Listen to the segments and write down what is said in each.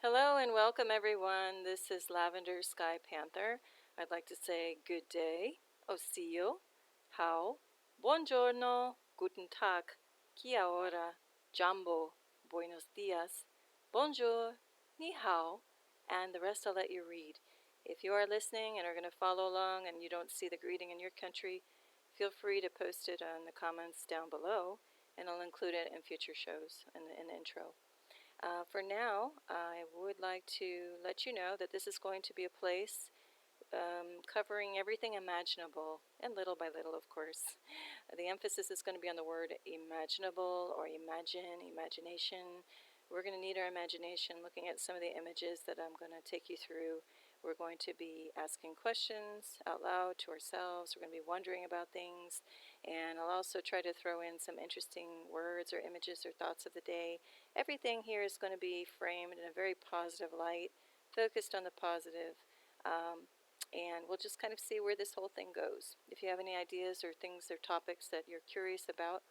Hello and welcome everyone. This is Lavender Sky Panther. I'd like to say good day, osio, how, buongiorno, guten tag, kia ora, jambo, buenos dias, bonjour, ni hao, and the rest I'll let you read. If you are listening and are going to follow along and you don't see the greeting in your country, feel free to post it in the comments down below, and I'll include it in future shows in the intro. For now, I would like to let you know that this is going to be a place covering everything imaginable, and little by little, of course. The emphasis is going to be on the word imaginable or imagine, imagination. We're going to need our imagination looking at some of the images that I'm going to take you through. We're going to be asking questions out loud to ourselves. We're going to be wondering about things. And I'll also try to throw in some interesting words or images or thoughts of the day. Everything here is going to be framed in a very positive light, focused on the positive. And we'll just kind of see where this whole thing goes. If you have any ideas or things or topics that you're curious about,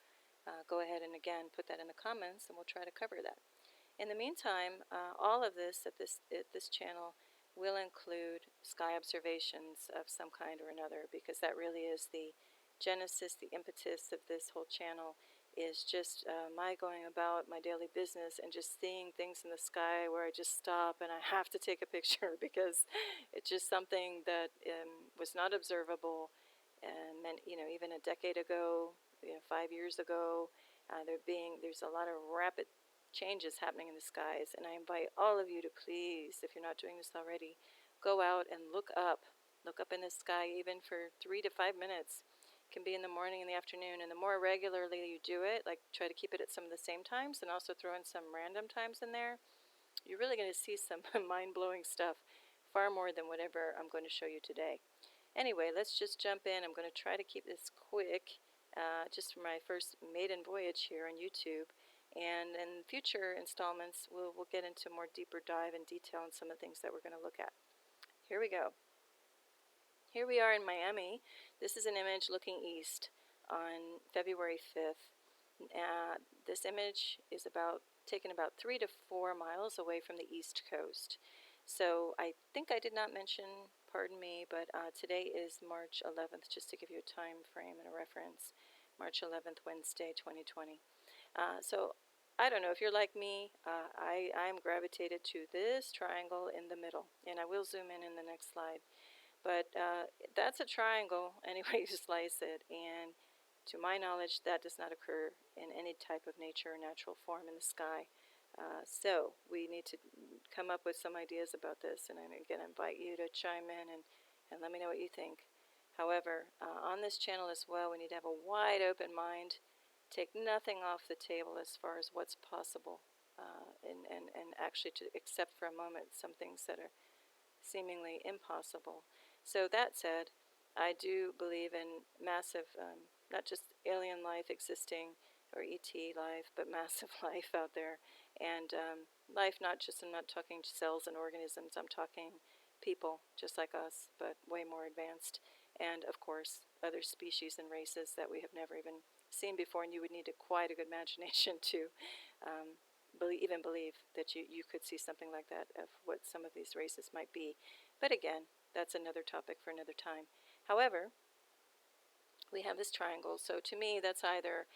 go ahead and again put that in the comments and we'll try to cover that. In the meantime, all of this at this channel will include sky observations of some kind or another, because that really is the genesis, the impetus of this whole channel, is just my going about my daily business and just seeing things in the sky where I just stop and I have to take a picture because it's just something that was not observable, and meant, even a decade ago, 5 years ago. There's a lot of rapid changes happening in the skies, and I invite all of you to please, if you're not doing this already, go out and look up in the sky, even for 3 to 5 minutes. It can be in the morning and the afternoon, and the more regularly you do it, like try to keep it at some of the same times and also throw in some random times in there, you're really going to see some mind-blowing stuff, far more than whatever I'm going to show you today. Anyway, let's just jump in. I'm going to try to keep this quick, just for my first maiden voyage here on YouTube. And in future installments, we'll get into more deeper dive and detail on some of the things that we're going to look at. Here we go. Here we are in Miami. This is an image looking east on February 5th. This image is taken about 3 to 4 miles away from the East Coast. So I think I did not mention, pardon me, but today is March 11th, just to give you a time frame and a reference. March 11th, Wednesday, 2020. So I don't know, if you're like me, I'm gravitated to this triangle in the middle, and I will zoom in the next slide. But that's a triangle any way you slice it, and to my knowledge, that does not occur in any type of nature or natural form in the sky. So we need to come up with some ideas about this, and again, I invite you to chime in and let me know what you think. However, on this channel as well, we need to have a wide open mind, take nothing off the table as far as what's possible, and actually to accept for a moment some things that are seemingly impossible. So that said, I do believe in massive, not just alien life existing or ET life, but massive life out there. And life, I'm not talking cells and organisms, I'm talking people just like us, but way more advanced. And of course, other species and races that we have never even seen before, and you would need quite a good imagination to even believe that you could see something like that, of what some of these races might be. But again, that's another topic for another time. However, we have this triangle, so to me that's either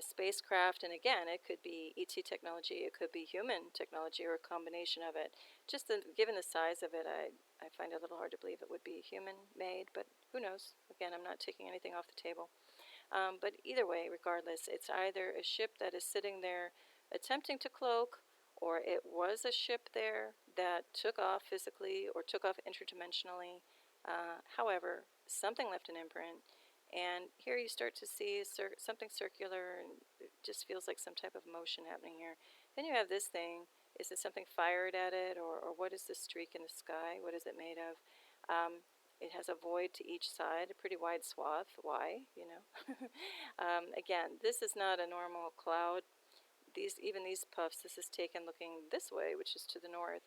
spacecraft, and again, it could be ET technology, it could be human technology, or a combination of it. Just given the size of it, I find it a little hard to believe it would be human-made, but who knows? Again, I'm not taking anything off the table. But either way, regardless, it's either a ship that is sitting there attempting to cloak, or it was a ship there that took off physically or took off interdimensionally. However, something left an imprint, and here you start to see something circular, and it just feels like some type of motion happening here. Then you have this thing. Is it something fired at it, or what is this streak in the sky? What is it made of? It has a void to each side, a pretty wide swath. Why? Again, this is not a normal cloud. Even these puffs, this is taken looking this way, which is to the north.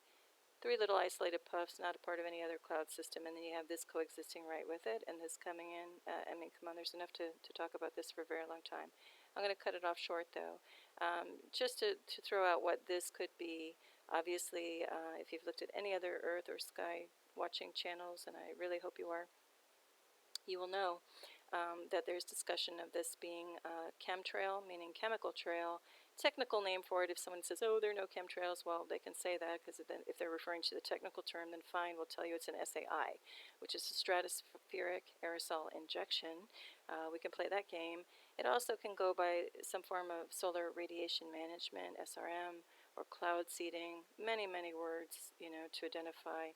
3 little isolated puffs, not a part of any other cloud system, and then you have this coexisting right with it, and this coming in. Come on, there's enough to talk about this for a very long time. I'm going to cut it off short, though, just to throw out what this could be. Obviously, if you've looked at any other Earth or sky watching channels, and I really hope you are, you will know that there's discussion of this being a chemtrail, meaning chemical trail. Technical name for it, if someone says, oh, there are no chemtrails, well, they can say that, because if they're referring to the technical term, then fine, we'll tell you it's an SAI, which is a stratospheric aerosol injection. We can play that game. It also can go by some form of solar radiation management, SRM, or cloud seeding, many, many words, to identify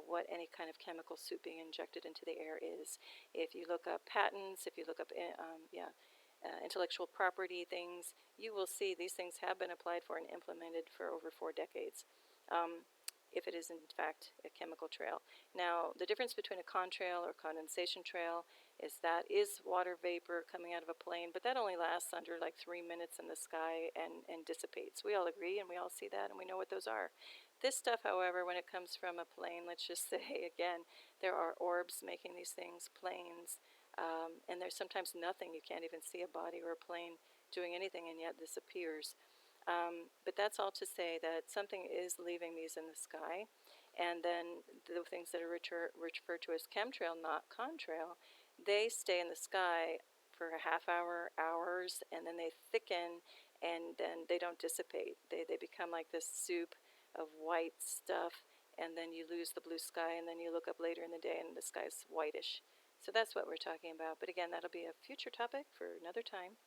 what any kind of chemical soup being injected into the air is. If you look up patents, if you look up intellectual property things, you will see these things have been applied for and implemented for over 4 decades, if it is in fact a chemical trail. Now, the difference between a contrail or condensation trail is that is water vapor coming out of a plane, but that only lasts under like 3 minutes in the sky and dissipates. We all agree, and we all see that, and we know what those are. This stuff, however, when it comes from a plane, let's just say again, there are orbs making these things, planes, and there's sometimes nothing. You can't even see a body or a plane doing anything, and yet this appears. But that's all to say that something is leaving these in the sky, and then the things that are referred to as chemtrail, not contrail, they stay in the sky for a half hour, hours, and then they thicken, and then they don't dissipate. They become like this soup of white stuff, and then you lose the blue sky, and then you look up later in the day and the sky's whitish. So that's what we're talking about. But again, that'll be a future topic for another time.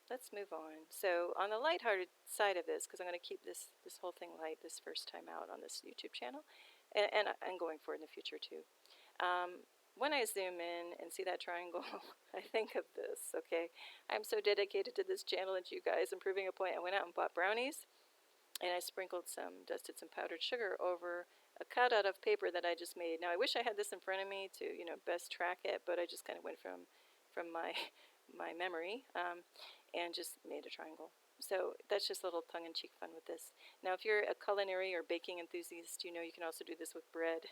Let's move on. So on the lighthearted side of this, because I'm going to keep this whole thing light this first time out on this YouTube channel, and going forward in the future too. When I zoom in and see that triangle, I think of this, okay? I'm so dedicated to this channel and to you guys. I'm proving a point. I went out and bought brownies, and I dusted some powdered sugar over a cutout of paper that I just made. Now, I wish I had this in front of me to, best track it, but I just kind of went from my memory, and just made a triangle. So that's just a little tongue-in-cheek fun with this. Now, if you're a culinary or baking enthusiast, you can also do this with bread,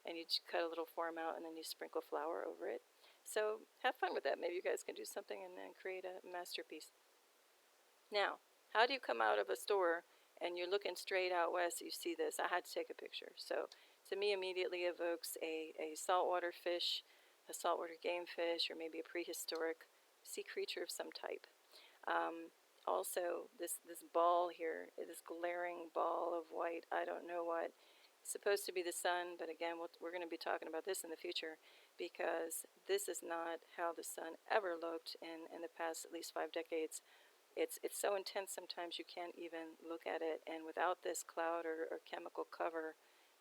and you just cut a little form out, and then you sprinkle flour over it. So have fun with that. Maybe you guys can do something and then create a masterpiece. Now, how do you come out of a store and you're looking straight out west? You see this. I had to take a picture. So to me, immediately evokes a saltwater fish, a saltwater game fish, or maybe a prehistoric sea creature of some type. Also, this ball here, this glaring ball of white, I don't know what. It's supposed to be the sun, but again, we're going to be talking about this in the future, because this is not how the sun ever looked in the past at least 5 decades. It's so intense sometimes you can't even look at it, and without this cloud or chemical cover,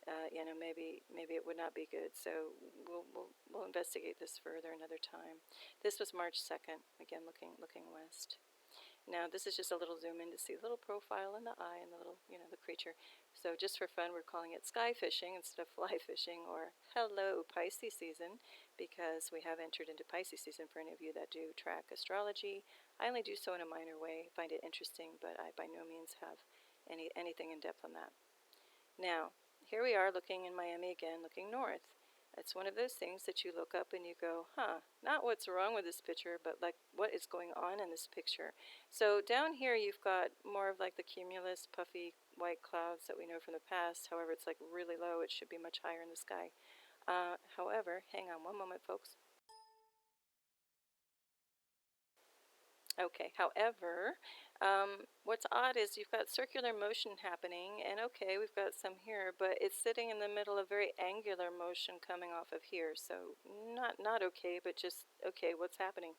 maybe it would not be good. So we'll investigate this further another time. This was March 2nd. Again, looking west. Now this is just a little zoom in to see the little profile in the eye and the little the creature. So just for fun, we're calling it sky fishing instead of fly fishing, or hello Pisces season, because we have entered into Pisces season for any of you that do track astrology. I only do so in a minor way. Find it interesting, but I by no means have anything in depth on that. Now, here we are looking in Miami again, looking north. It's one of those things that you look up and you go, not what's wrong with this picture, but like what is going on in this picture. So down here you've got more of like the cumulus, puffy white clouds that we know from the past. However, it's like really low. It should be much higher in the sky. However, hang on one moment, folks. Okay, however, what's odd is you've got circular motion happening, and okay, we've got some here, but it's sitting in the middle of very angular motion coming off of here. So not okay, but just okay, what's happening?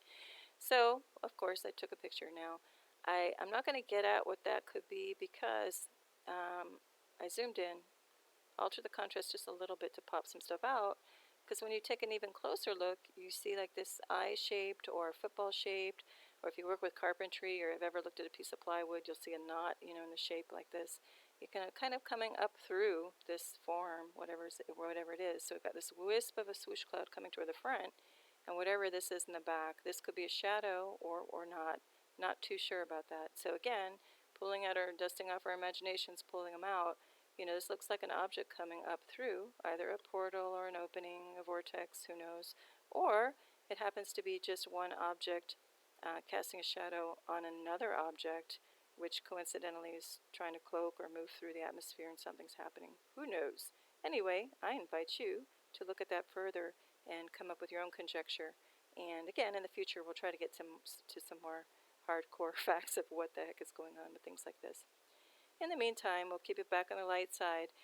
So, of course, I took a picture. Now, I'm not going to get at what that could be, because I zoomed in, altered the contrast just a little bit to pop some stuff out, because when you take an even closer look, you see like this eye-shaped or football-shaped, or if you work with carpentry or have ever looked at a piece of plywood, you'll see a knot, in a shape like this. You can kind of coming up through this form, whatever it is. So we've got this wisp of a swoosh cloud coming toward the front, and whatever this is in the back, this could be a shadow or not. Not too sure about that. So again, dusting off our imaginations, pulling them out. This looks like an object coming up through either a portal or an opening, a vortex, who knows, or it happens to be just one object casting a shadow on another object, which coincidentally is trying to cloak or move through the atmosphere and something's happening. Who knows? Anyway, I invite you to look at that further and come up with your own conjecture. And again, in the future, we'll try to get to some more hardcore facts of what the heck is going on with things like this. In the meantime, we'll keep it back on the light side.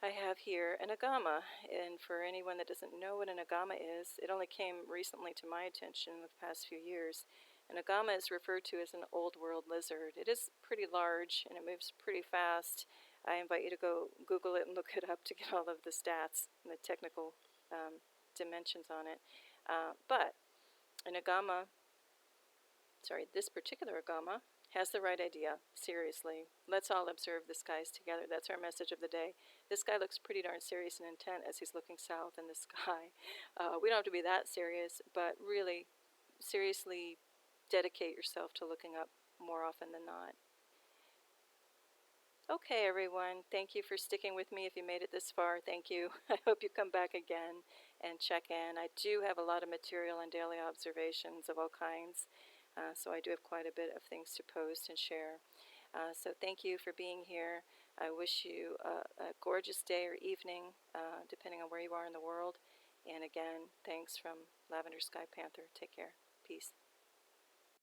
I have here an agama, and for anyone that doesn't know what an agama is, it only came recently to my attention in the past few years. An agama is referred to as an old world lizard. It is pretty large and it moves pretty fast. I invite you to go Google it and look it up to get all of the stats and the technical dimensions on it. But an agama, this particular agama, has the right idea. Seriously, let's all observe the skies together. That's our message of the day. This guy looks pretty darn serious and intent as he's looking south in the sky. We don't have to be that serious, but really seriously dedicate yourself to looking up more often than not. Okay, everyone, thank you for sticking with me. If you made it this far, thank you. I hope you come back again and check in. I do have a lot of material and daily observations of all kinds. So I do have quite a bit of things to post and share. So thank you for being here. I wish you a gorgeous day or evening, depending on where you are in the world. And again, thanks from Lavender Sky Panther. Take care. Peace.